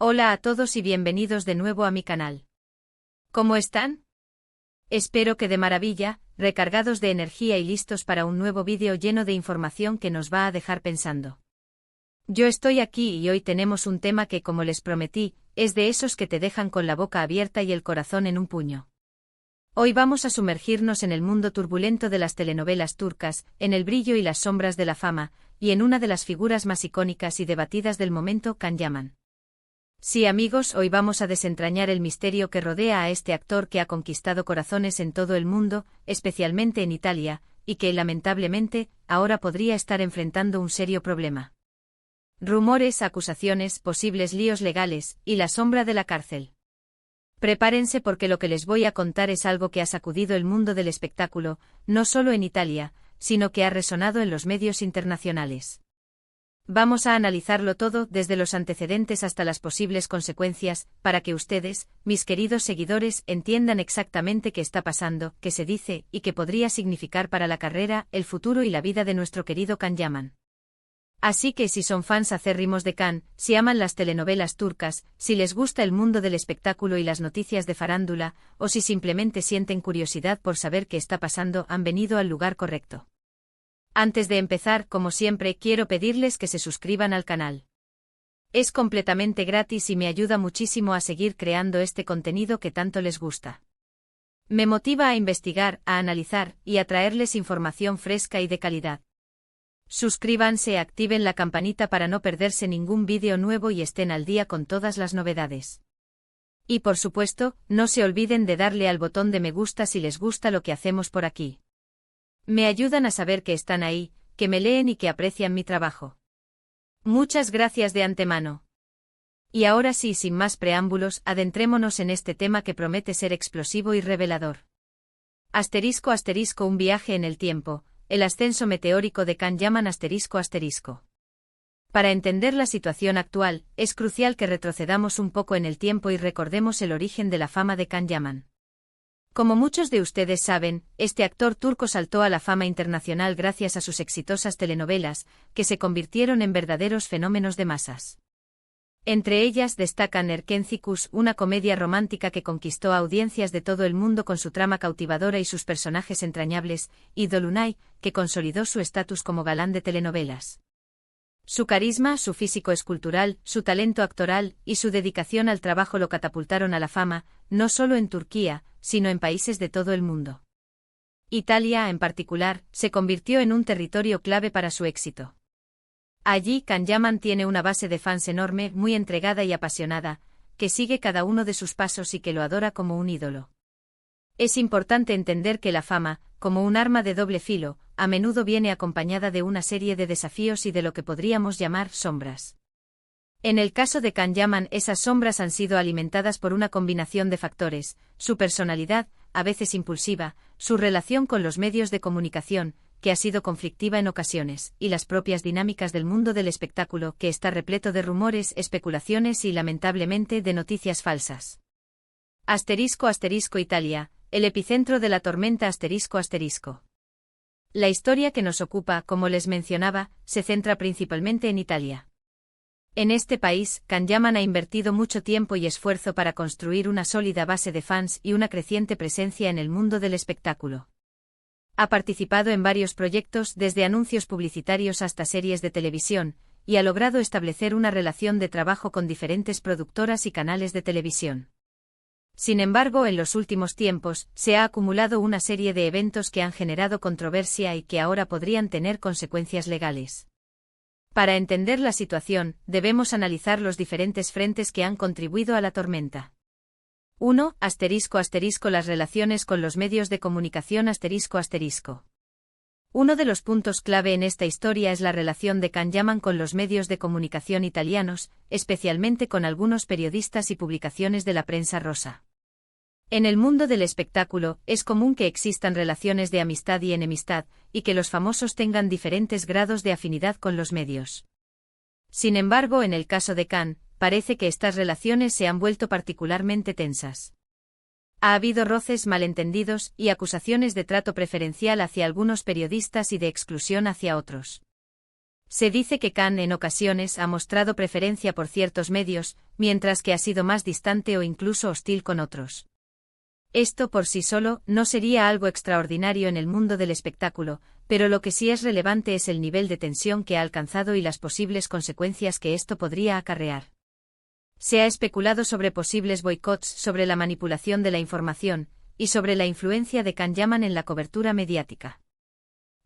Hola a todos y bienvenidos de nuevo a mi canal. ¿Cómo están? Espero que de maravilla, recargados de energía y listos para un nuevo vídeo lleno de información que nos va a dejar pensando. Yo estoy aquí y hoy tenemos un tema que, como les prometí, es de esos que te dejan con la boca abierta y el corazón en un puño. Hoy vamos a sumergirnos en el mundo turbulento de las telenovelas turcas, en el brillo y las sombras de la fama, y en una de las figuras más icónicas y debatidas del momento, Can Yaman. Sí, amigos, hoy vamos a desentrañar el misterio que rodea a este actor que ha conquistado corazones en todo el mundo, especialmente en Italia, y que, lamentablemente, ahora podría estar enfrentando un serio problema. Rumores, acusaciones, posibles líos legales, y la sombra de la cárcel. Prepárense porque lo que les voy a contar es algo que ha sacudido el mundo del espectáculo, no solo en Italia, sino que ha resonado en los medios internacionales. Vamos a analizarlo todo, desde los antecedentes hasta las posibles consecuencias, para que ustedes, mis queridos seguidores, entiendan exactamente qué está pasando, qué se dice, y qué podría significar para la carrera, el futuro y la vida de nuestro querido Can Yaman. Así que si son fans acérrimos de Can, si aman las telenovelas turcas, si les gusta el mundo del espectáculo y las noticias de farándula, o si simplemente sienten curiosidad por saber qué está pasando, han venido al lugar correcto. Antes de empezar, como siempre, quiero pedirles que se suscriban al canal. Es completamente gratis y me ayuda muchísimo a seguir creando este contenido que tanto les gusta. Me motiva a investigar, a analizar, y a traerles información fresca y de calidad. Suscríbanse, activen la campanita para no perderse ningún vídeo nuevo y estén al día con todas las novedades. Y por supuesto, no se olviden de darle al botón de me gusta si les gusta lo que hacemos por aquí. Me ayudan a saber que están ahí, que me leen y que aprecian mi trabajo. Muchas gracias de antemano. Y ahora sí, sin más preámbulos, adentrémonos en este tema que promete ser explosivo y revelador. Asterisco asterisco un viaje en el tiempo, el ascenso meteórico de Can Yaman asterisco asterisco. Para entender la situación actual, es crucial que retrocedamos un poco en el tiempo y recordemos el origen de la fama de Can Yaman. Como muchos de ustedes saben, este actor turco saltó a la fama internacional gracias a sus exitosas telenovelas, que se convirtieron en verdaderos fenómenos de masas. Entre ellas destacan Erkenci-Kuş, una comedia romántica que conquistó a audiencias de todo el mundo con su trama cautivadora y sus personajes entrañables, y Dolunay, que consolidó su estatus como galán de telenovelas. Su carisma, su físico escultural, su talento actoral y su dedicación al trabajo lo catapultaron a la fama, no solo en Turquía, sino en países de todo el mundo. Italia, en particular, se convirtió en un territorio clave para su éxito. Allí, Can Yaman tiene una base de fans enorme, muy entregada y apasionada, que sigue cada uno de sus pasos y que lo adora como un ídolo. Es importante entender que la fama, como un arma de doble filo, a menudo viene acompañada de una serie de desafíos y de lo que podríamos llamar sombras. En el caso de Can Yaman, esas sombras han sido alimentadas por una combinación de factores: su personalidad, a veces impulsiva, su relación con los medios de comunicación, que ha sido conflictiva en ocasiones, y las propias dinámicas del mundo del espectáculo, que está repleto de rumores, especulaciones y, lamentablemente, de noticias falsas. Asterisco asterisco Italia, el epicentro de la tormenta asterisco asterisco. La historia que nos ocupa, como les mencionaba, se centra principalmente en Italia. En este país, Can Yaman ha invertido mucho tiempo y esfuerzo para construir una sólida base de fans y una creciente presencia en el mundo del espectáculo. Ha participado en varios proyectos, desde anuncios publicitarios hasta series de televisión, y ha logrado establecer una relación de trabajo con diferentes productoras y canales de televisión. Sin embargo, en los últimos tiempos, se ha acumulado una serie de eventos que han generado controversia y que ahora podrían tener consecuencias legales. Para entender la situación, debemos analizar los diferentes frentes que han contribuido a la tormenta. 1. Asterisco asterisco las relaciones con los medios de comunicación asterisco asterisco. Uno de los puntos clave en esta historia es la relación de Can Yaman con los medios de comunicación italianos, especialmente con algunos periodistas y publicaciones de la prensa rosa. En el mundo del espectáculo, es común que existan relaciones de amistad y enemistad, y que los famosos tengan diferentes grados de afinidad con los medios. Sin embargo, en el caso de Can, parece que estas relaciones se han vuelto particularmente tensas. Ha habido roces, malentendidos y acusaciones de trato preferencial hacia algunos periodistas y de exclusión hacia otros. Se dice que Khan en ocasiones ha mostrado preferencia por ciertos medios, mientras que ha sido más distante o incluso hostil con otros. Esto por sí solo no sería algo extraordinario en el mundo del espectáculo, pero lo que sí es relevante es el nivel de tensión que ha alcanzado y las posibles consecuencias que esto podría acarrear. Se ha especulado sobre posibles boicots, sobre la manipulación de la información, y sobre la influencia de Khan Yaman en la cobertura mediática.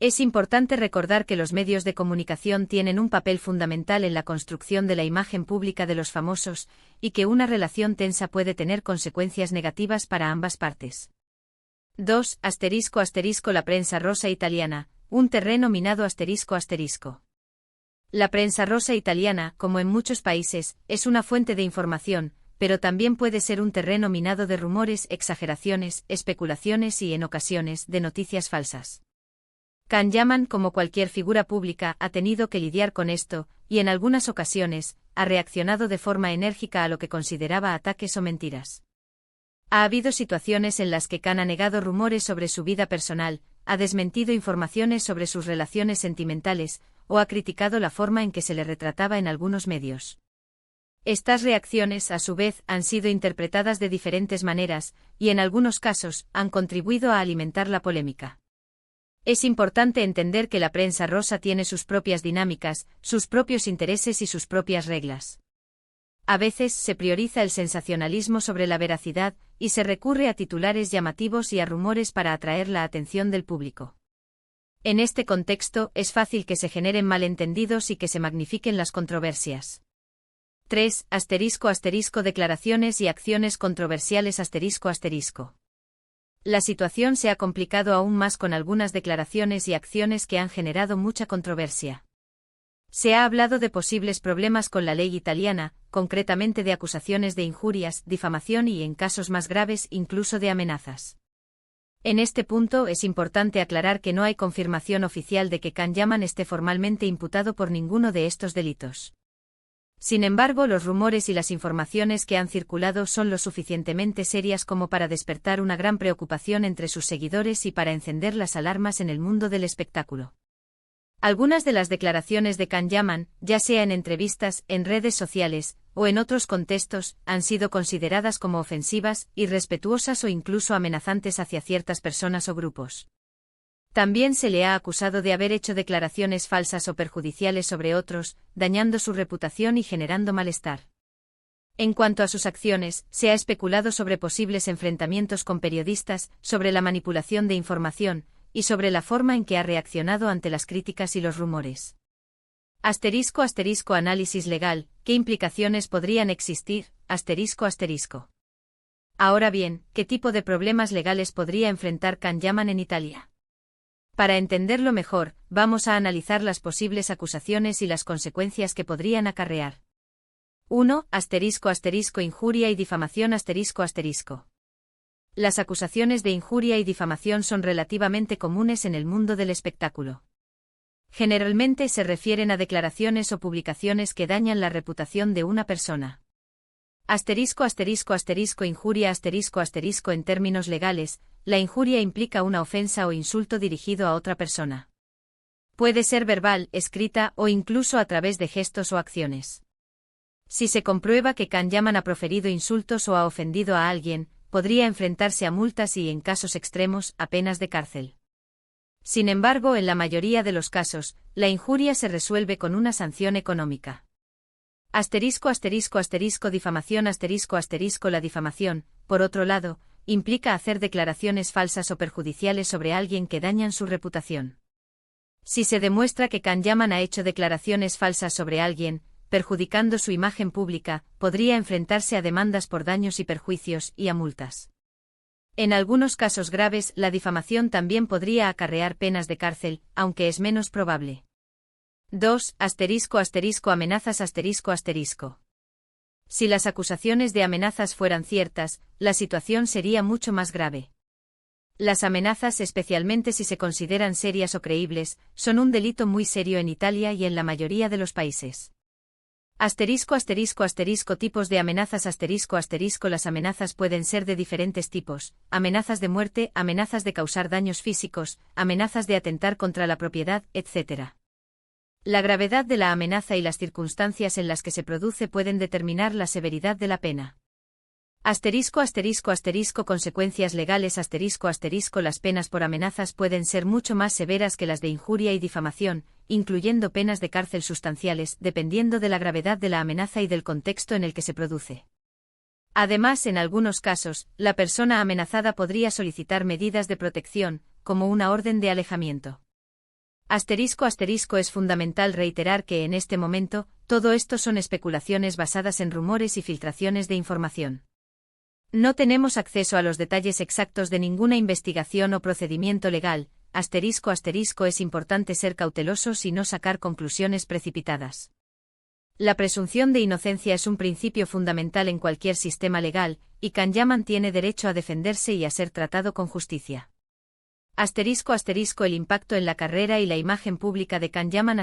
Es importante recordar que los medios de comunicación tienen un papel fundamental en la construcción de la imagen pública de los famosos, y que una relación tensa puede tener consecuencias negativas para ambas partes. 2. La prensa rosa italiana, un terreno minado ***. La prensa rosa italiana, como en muchos países, es una fuente de información, pero también puede ser un terreno minado de rumores, exageraciones, especulaciones y, en ocasiones, de noticias falsas. Khan Yaman, como cualquier figura pública, ha tenido que lidiar con esto, y en algunas ocasiones, ha reaccionado de forma enérgica a lo que consideraba ataques o mentiras. Ha habido situaciones en las que Khan ha negado rumores sobre su vida personal, ha desmentido informaciones sobre sus relaciones sentimentales, o ha criticado la forma en que se le retrataba en algunos medios. Estas reacciones, a su vez, han sido interpretadas de diferentes maneras, y en algunos casos, han contribuido a alimentar la polémica. Es importante entender que la prensa rosa tiene sus propias dinámicas, sus propios intereses y sus propias reglas. A veces se prioriza el sensacionalismo sobre la veracidad, y se recurre a titulares llamativos y a rumores para atraer la atención del público. En este contexto, es fácil que se generen malentendidos y que se magnifiquen las controversias. 3. Declaraciones y acciones controversiales ***. La situación se ha complicado aún más con algunas declaraciones y acciones que han generado mucha controversia. Se ha hablado de posibles problemas con la ley italiana, concretamente de acusaciones de injurias, difamación y, en casos más graves, incluso de amenazas. En este punto es importante aclarar que no hay confirmación oficial de que Khan Yaman esté formalmente imputado por ninguno de estos delitos. Sin embargo, los rumores y las informaciones que han circulado son lo suficientemente serias como para despertar una gran preocupación entre sus seguidores y para encender las alarmas en el mundo del espectáculo. Algunas de las declaraciones de Khan Yaman, ya sea en entrevistas, en redes sociales, o en otros contextos, han sido consideradas como ofensivas, irrespetuosas o incluso amenazantes hacia ciertas personas o grupos. También se le ha acusado de haber hecho declaraciones falsas o perjudiciales sobre otros, dañando su reputación y generando malestar. En cuanto a sus acciones, se ha especulado sobre posibles enfrentamientos con periodistas, sobre la manipulación de información, y sobre la forma en que ha reaccionado ante las críticas y los rumores. Análisis legal, ¿qué implicaciones podrían existir? Ahora bien, ¿qué tipo de problemas legales podría enfrentar Khan Yaman en Italia? Para entenderlo mejor, vamos a analizar las posibles acusaciones y las consecuencias que podrían acarrear. 1. Injuria y difamación Las acusaciones de injuria y difamación son relativamente comunes en el mundo del espectáculo. Generalmente se refieren a declaraciones o publicaciones que dañan la reputación de una persona. Injuria En términos legales, la injuria implica una ofensa o insulto dirigido a otra persona. Puede ser verbal, escrita o incluso a través de gestos o acciones. Si se comprueba que Khan Yaman ha proferido insultos o ha ofendido a alguien, podría enfrentarse a multas y, en casos extremos, a penas de cárcel. Sin embargo, en la mayoría de los casos, la injuria se resuelve con una sanción económica. Difamación La difamación, por otro lado, implica hacer declaraciones falsas o perjudiciales sobre alguien que dañan su reputación. Si se demuestra que Khan Yaman ha hecho declaraciones falsas sobre alguien, perjudicando su imagen pública, podría enfrentarse a demandas por daños y perjuicios y a multas. En algunos casos graves, la difamación también podría acarrear penas de cárcel, aunque es menos probable. 2. Amenazas Si las acusaciones de amenazas fueran ciertas, la situación sería mucho más grave. Las amenazas, especialmente si se consideran serias o creíbles, son un delito muy serio en Italia y en la mayoría de los países. Tipos de amenazas Las amenazas pueden ser de diferentes tipos: amenazas de muerte, amenazas de causar daños físicos, amenazas de atentar contra la propiedad, etc. La gravedad de la amenaza y las circunstancias en las que se produce pueden determinar la severidad de la pena. Consecuencias legales. Las penas por amenazas pueden ser mucho más severas que las de injuria y difamación, incluyendo penas de cárcel sustanciales, dependiendo de la gravedad de la amenaza y del contexto en el que se produce. Además, en algunos casos, la persona amenazada podría solicitar medidas de protección, como una orden de alejamiento. Es fundamental reiterar que en este momento, todo esto son especulaciones basadas en rumores y filtraciones de información. No tenemos acceso a los detalles exactos de ninguna investigación o procedimiento legal. Es importante ser cautelosos y no sacar conclusiones precipitadas. La presunción de inocencia es un principio fundamental en cualquier sistema legal, y Kanyaman tiene derecho a defenderse y a ser tratado con justicia. El impacto en la carrera y la imagen pública de Kanyaman.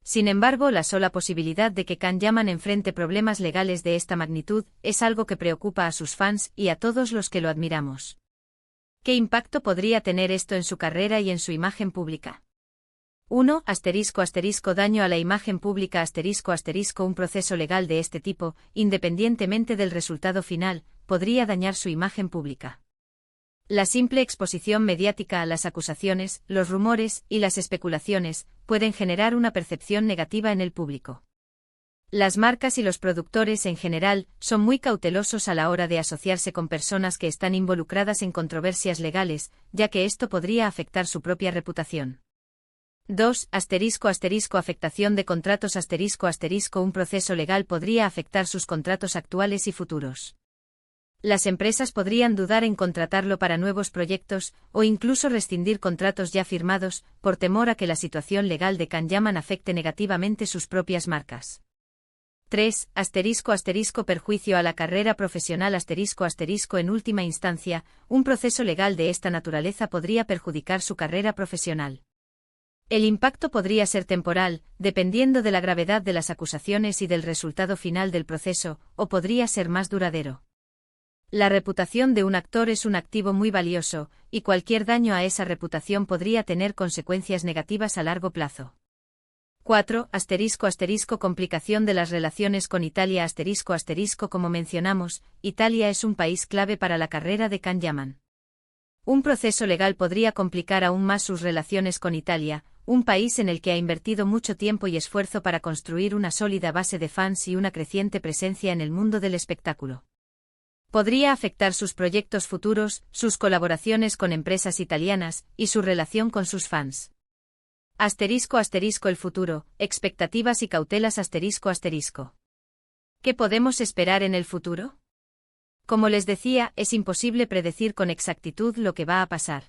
Sin embargo, la sola posibilidad de que Kanyaman enfrente problemas legales de esta magnitud es algo que preocupa a sus fans y a todos los que lo admiramos. ¿Qué impacto podría tener esto en su carrera y en su imagen pública? 1. Daño a la imagen pública. Un proceso legal de este tipo, independientemente del resultado final, podría dañar su imagen pública. La simple exposición mediática a las acusaciones, los rumores y las especulaciones pueden generar una percepción negativa en el público. Las marcas y los productores en general son muy cautelosos a la hora de asociarse con personas que están involucradas en controversias legales, ya que esto podría afectar su propia reputación. 2. Afectación de contratos. Un proceso legal podría afectar sus contratos actuales y futuros. Las empresas podrían dudar en contratarlo para nuevos proyectos, o incluso rescindir contratos ya firmados, por temor a que la situación legal de Kanyaman afecte negativamente sus propias marcas. 3. Perjuicio a la carrera profesional. En última instancia, un proceso legal de esta naturaleza podría perjudicar su carrera profesional. El impacto podría ser temporal, dependiendo de la gravedad de las acusaciones y del resultado final del proceso, o podría ser más duradero. La reputación de un actor es un activo muy valioso, y cualquier daño a esa reputación podría tener consecuencias negativas a largo plazo. 4. Complicación de las relaciones con Italia. Como mencionamos, Italia es un país clave para la carrera de Kanyaman. Un proceso legal podría complicar aún más sus relaciones con Italia, un país en el que ha invertido mucho tiempo y esfuerzo para construir una sólida base de fans y una creciente presencia en el mundo del espectáculo. Podría afectar sus proyectos futuros, sus colaboraciones con empresas italianas, y su relación con sus fans. El futuro, expectativas y cautelas. ¿Qué podemos esperar en el futuro? Como les decía, es imposible predecir con exactitud lo que va a pasar.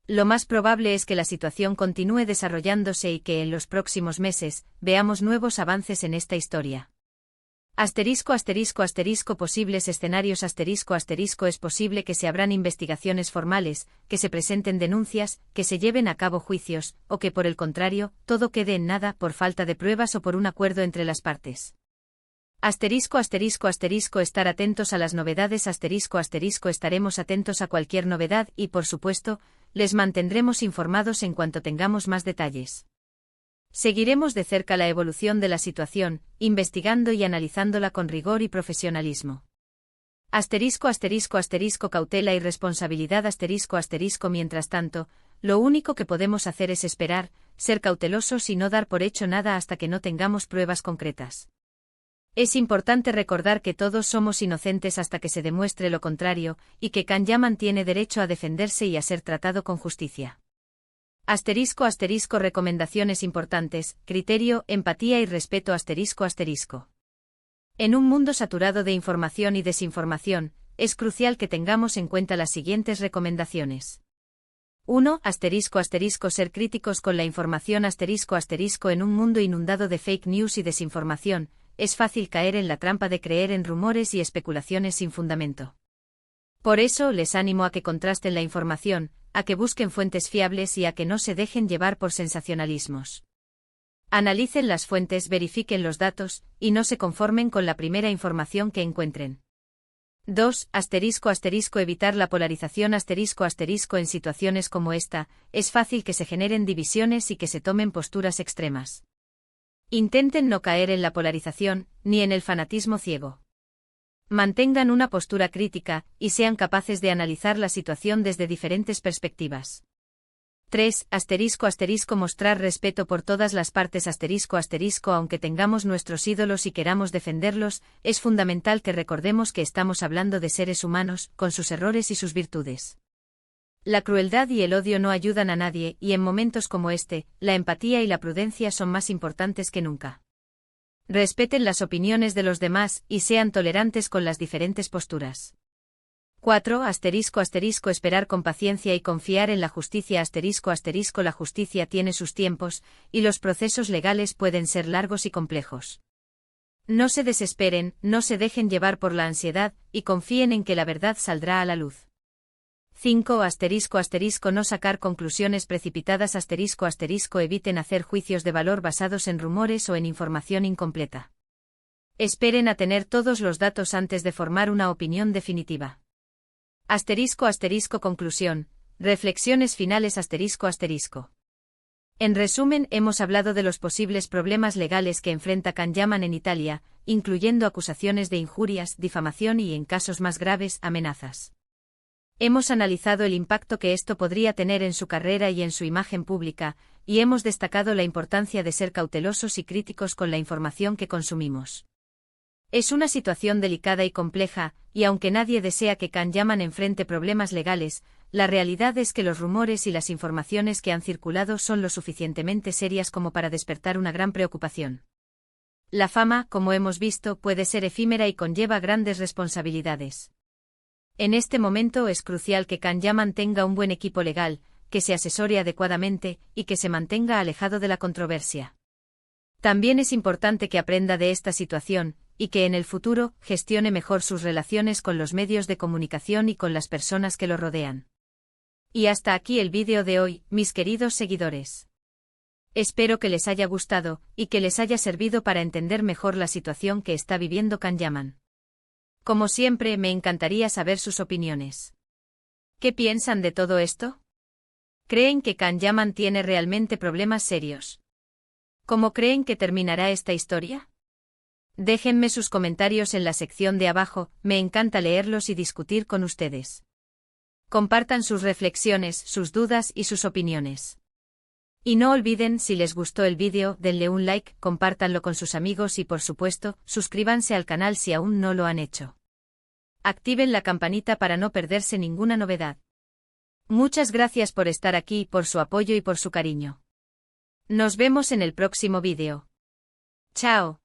Lo más probable es que la situación continúe desarrollándose y que en los próximos meses veamos nuevos avances en esta historia. Posibles escenarios. Es posible que se abran investigaciones formales, que se presenten denuncias, que se lleven a cabo juicios, o que por el contrario, todo quede en nada por falta de pruebas o por un acuerdo entre las partes. Estar atentos a las novedades. Estaremos atentos a cualquier novedad y, por supuesto, les mantendremos informados en cuanto tengamos más detalles. Seguiremos de cerca la evolución de la situación, investigando y analizándola con rigor y profesionalismo. Cautela y responsabilidad. Mientras tanto, lo único que podemos hacer es esperar, ser cautelosos y no dar por hecho nada hasta que no tengamos pruebas concretas. Es importante recordar que todos somos inocentes hasta que se demuestre lo contrario, y que Kanyaman tiene derecho a defenderse y a ser tratado con justicia. Recomendaciones importantes, criterio, empatía y respeto. En un mundo saturado de información y desinformación, es crucial que tengamos en cuenta las siguientes recomendaciones. 1. Ser críticos con la información. En un mundo inundado de fake news y desinformación, es fácil caer en la trampa de creer en rumores y especulaciones sin fundamento. Por eso les animo a que contrasten la información, a que busquen fuentes fiables y a que no se dejen llevar por sensacionalismos. Analicen las fuentes, verifiquen los datos, y no se conformen con la primera información que encuentren. 2. Evitar la polarización en situaciones como esta, es fácil que se generen divisiones y que se tomen posturas extremas. Intenten no caer en la polarización, ni en el fanatismo ciego. Mantengan una postura crítica, y sean capaces de analizar la situación desde diferentes perspectivas. 3. Mostrar respeto por todas las partes aunque tengamos nuestros ídolos y queramos defenderlos, es fundamental que recordemos que estamos hablando de seres humanos, con sus errores y sus virtudes. La crueldad y el odio no ayudan a nadie, y en momentos como este, la empatía y la prudencia son más importantes que nunca. Respeten las opiniones de los demás, y sean tolerantes con las diferentes posturas. 4. Esperar con paciencia y confiar en la justicia. La justicia tiene sus tiempos, y los procesos legales pueden ser largos y complejos. No se desesperen, no se dejen llevar por la ansiedad, y confíen en que la verdad saldrá a la luz. 5. No sacar conclusiones precipitadas. Eviten hacer juicios de valor basados en rumores o en información incompleta. Esperen a tener todos los datos antes de formar una opinión definitiva. Conclusión. Reflexiones finales. En resumen, hemos hablado de los posibles problemas legales que enfrenta Can Yaman en Italia, incluyendo acusaciones de injurias, difamación y, en casos más graves, amenazas. Hemos analizado el impacto que esto podría tener en su carrera y en su imagen pública, y hemos destacado la importancia de ser cautelosos y críticos con la información que consumimos. Es una situación delicada y compleja, y aunque nadie desea que Can Yaman enfrente problemas legales, la realidad es que los rumores y las informaciones que han circulado son lo suficientemente serias como para despertar una gran preocupación. La fama, como hemos visto, puede ser efímera y conlleva grandes responsabilidades. En este momento es crucial que Can Yaman tenga un buen equipo legal, que se asesore adecuadamente, y que se mantenga alejado de la controversia. También es importante que aprenda de esta situación, y que en el futuro gestione mejor sus relaciones con los medios de comunicación y con las personas que lo rodean. Y hasta aquí el vídeo de hoy, mis queridos seguidores. Espero que les haya gustado, y que les haya servido para entender mejor la situación que está viviendo Can Yaman. Como siempre, me encantaría saber sus opiniones. ¿Qué piensan de todo esto? ¿Creen que Can Yaman tiene realmente problemas serios? ¿Cómo creen que terminará esta historia? Déjenme sus comentarios en la sección de abajo, me encanta leerlos y discutir con ustedes. Compartan sus reflexiones, sus dudas y sus opiniones. Y no olviden, si les gustó el vídeo, denle un like, compártanlo con sus amigos y por supuesto, suscríbanse al canal si aún no lo han hecho. Activen la campanita para no perderse ninguna novedad. Muchas gracias por estar aquí, por su apoyo y por su cariño. Nos vemos en el próximo vídeo. Chao.